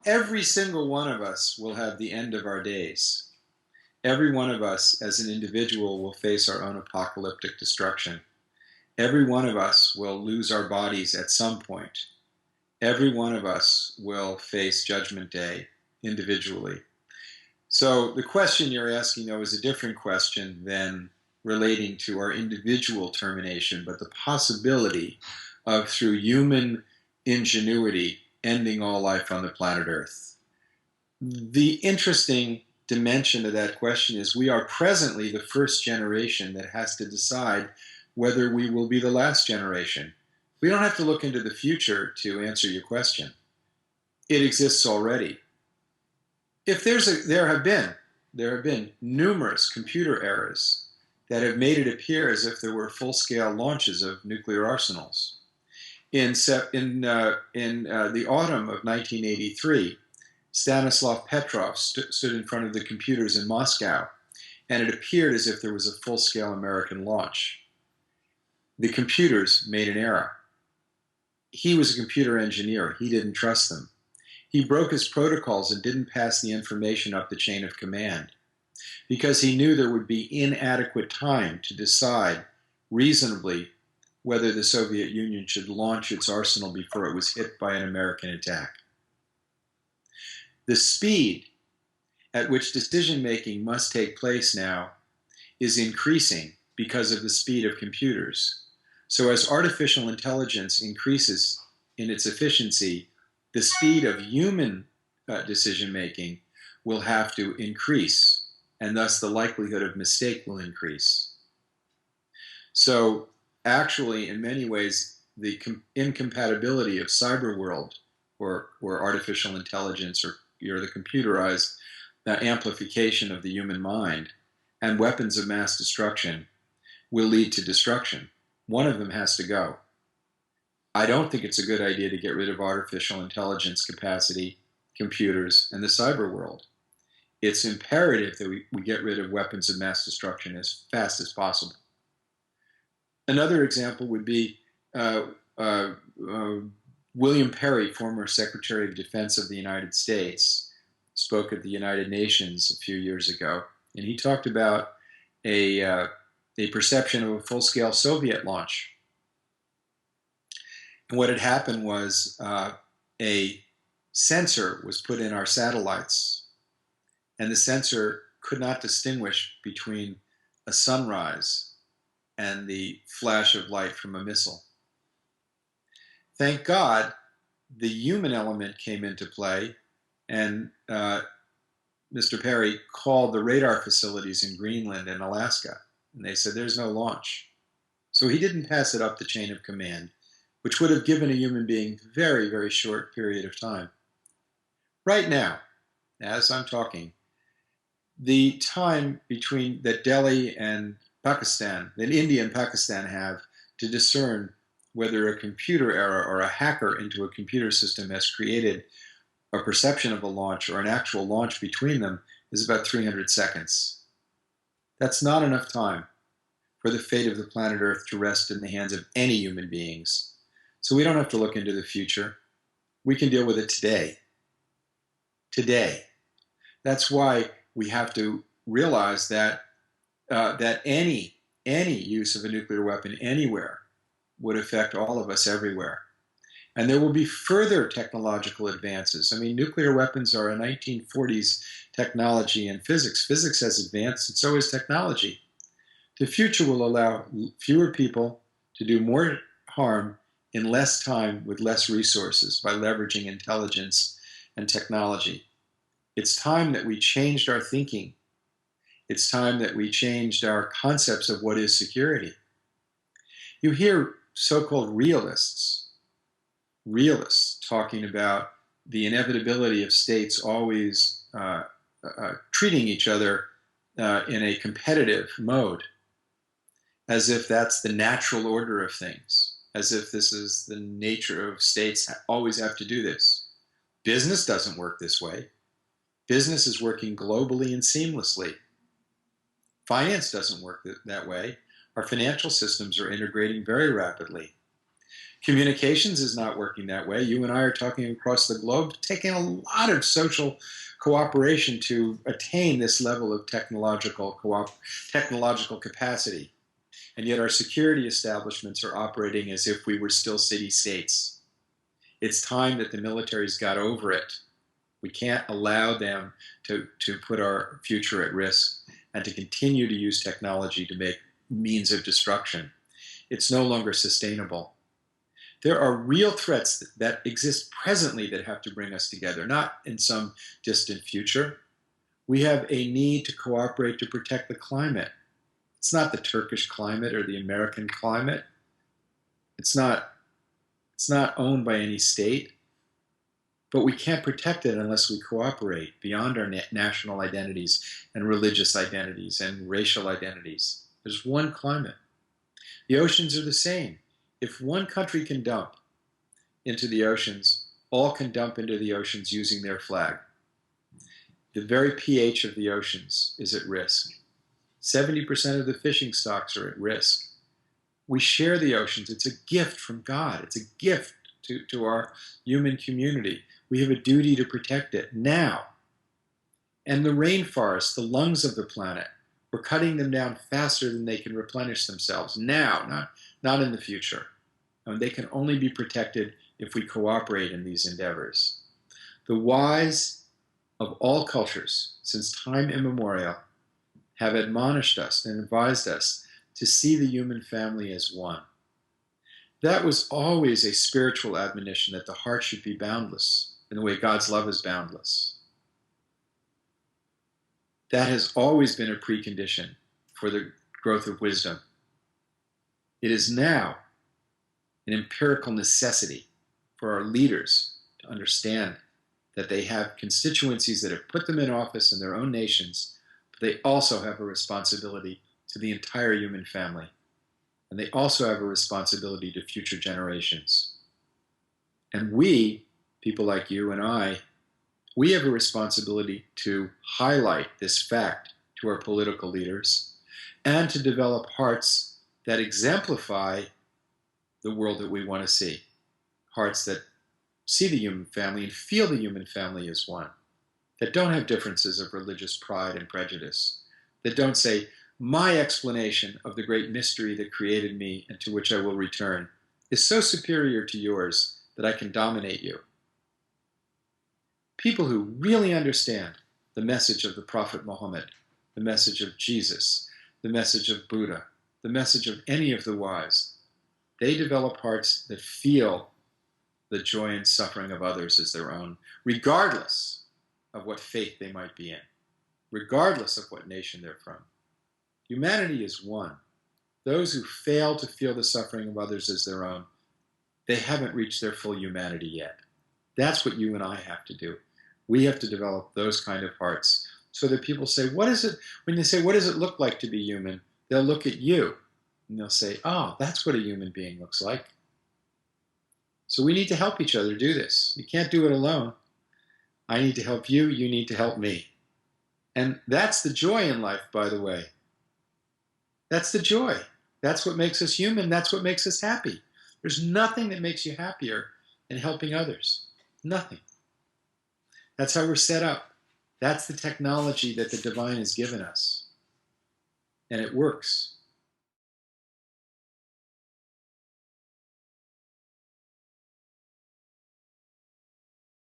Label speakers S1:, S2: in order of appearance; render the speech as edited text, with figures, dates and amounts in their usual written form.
S1: Every single one of us will have the end of our days. Every one of us as an individual will face our own apocalyptic destruction. Every one of us will lose our bodies at some point. Every one of us will face Judgment Day individually. So the question you're asking, though, is a different question than relating to our individual termination, but the possibility of, through human ingenuity, ending all life on the planet Earth. The interesting dimension of that question is we are presently the first generation that has to decide whether we will be the last generation. We don't have to look into the future to answer your question. It exists already. If there have been numerous computer errors that have made it appear as if there were full-scale launches of nuclear arsenals. In the autumn of 1983, Stanislav Petrov stood in front of the computers in Moscow, and it appeared as if there was a full-scale American launch. The computers made an error. He was a computer engineer. He didn't trust them. He broke his protocols and didn't pass the information up the chain of command because he knew there would be inadequate time to decide reasonably whether the Soviet Union should launch its arsenal before it was hit by an American attack. The speed at which decision-making must take place now is increasing because of the speed of computers. So as artificial intelligence increases in its efficiency, the speed of human decision-making will have to increase, and thus the likelihood of mistake will increase. So actually, in many ways, the incompatibility of cyber world or artificial intelligence or the computerized amplification of the human mind and weapons of mass destruction will lead to destruction. One of them has to go. I don't think it's a good idea to get rid of artificial intelligence capacity, computers, and the cyber world. It's imperative that we get rid of weapons of mass destruction as fast as possible. Another example would be William Perry, former Secretary of Defense of the United States, spoke at the United Nations a few years ago, and he talked about a perception of a full-scale Soviet launch. And what had happened was a sensor was put in our satellites, and the sensor could not distinguish between a sunrise and the flash of light from a missile. Thank God the human element came into play, and Mr. Perry called the radar facilities in Greenland and Alaska, and they said there's no launch. So he didn't pass it up the chain of command, which would have given a human being a very, very short period of time. Right now, as I'm talking, the time between that Delhi and Pakistan, that India and Pakistan have to discern whether a computer error or a hacker into a computer system has created a perception of a launch or an actual launch between them is about 300 seconds. That's not enough time for the fate of the planet Earth to rest in the hands of any human beings. So we don't have to look into the future. We can deal with it today. Today. That's why we have to realize that that any use of a nuclear weapon anywhere would affect all of us everywhere. And there will be further technological advances. I mean, nuclear weapons are a 1940s technology in physics. Physics has advanced, and so has technology. The future will allow fewer people to do more harm in less time with less resources by leveraging intelligence and technology. It's time that we changed our thinking. It's time that we changed our concepts of what is security. You hear so-called realists talking about the inevitability of states always treating each other in a competitive mode, as if that's the natural order of things, as if this is the nature of states always have to do this. Business doesn't work this way. Business is working globally and seamlessly. Finance doesn't work that way. Our financial systems are integrating very rapidly. Communications is not working that way. You and I are talking across the globe, taking a lot of social cooperation to attain this level of technological capacity. And yet our security establishments are operating as if we were still city-states. It's time that the militaries got over it. We can't allow them to put our future at risk and to continue to use technology to make means of destruction. It's no longer sustainable. There are real threats that exist presently that have to bring us together, not in some distant future. We have a need to cooperate to protect the climate. It's not the Turkish climate or the American climate. It's not owned by any state. But we can't protect it unless we cooperate beyond our national identities and religious identities and racial identities. There's one climate. The oceans are the same. If one country can dump into the oceans, all can dump into the oceans using their flag. The very pH of the oceans is at risk. 70% of the fishing stocks are at risk. We share the oceans. It's a gift from God. It's a gift to our human community. We have a duty to protect it now. And the rainforests, the lungs of the planet, we're cutting them down faster than they can replenish themselves now, not in the future. And they can only be protected if we cooperate in these endeavors. The wise of all cultures, since time immemorial, have admonished us and advised us to see the human family as one. That was always a spiritual admonition, that the heart should be boundless in the way God's love is boundless. That has always been a precondition for the growth of wisdom. It is now an empirical necessity for our leaders to understand that they have constituencies that have put them in office in their own nations, but they also have a responsibility to the entire human family. And they also have a responsibility to future generations. And we, people like you and I, we have a responsibility to highlight this fact to our political leaders and to develop hearts that exemplify the world that we want to see. Hearts that see the human family and feel the human family as one. That don't have differences of religious pride and prejudice. That don't say, my explanation of the great mystery that created me and to which I will return is so superior to yours that I can dominate you. People who really understand the message of the Prophet Muhammad, the message of Jesus, the message of Buddha, the message of any of the wise, they develop hearts that feel the joy and suffering of others as their own, regardless of what faith they might be in, regardless of what nation they're from. Humanity is one. Those who fail to feel the suffering of others as their own, they haven't reached their full humanity yet. That's what you and I have to do. We have to develop those kind of hearts so that people say, what is it, when they say, what does it look like to be human? They'll look at you and they'll say, oh, that's what a human being looks like. So we need to help each other do this. You can't do it alone. I need to help you, you need to help me. And that's the joy in life, by the way. That's the joy. That's what makes us human. That's what makes us happy. There's nothing that makes you happier than helping others. Nothing. That's how we're set up. That's the technology that the divine has given us. And it works.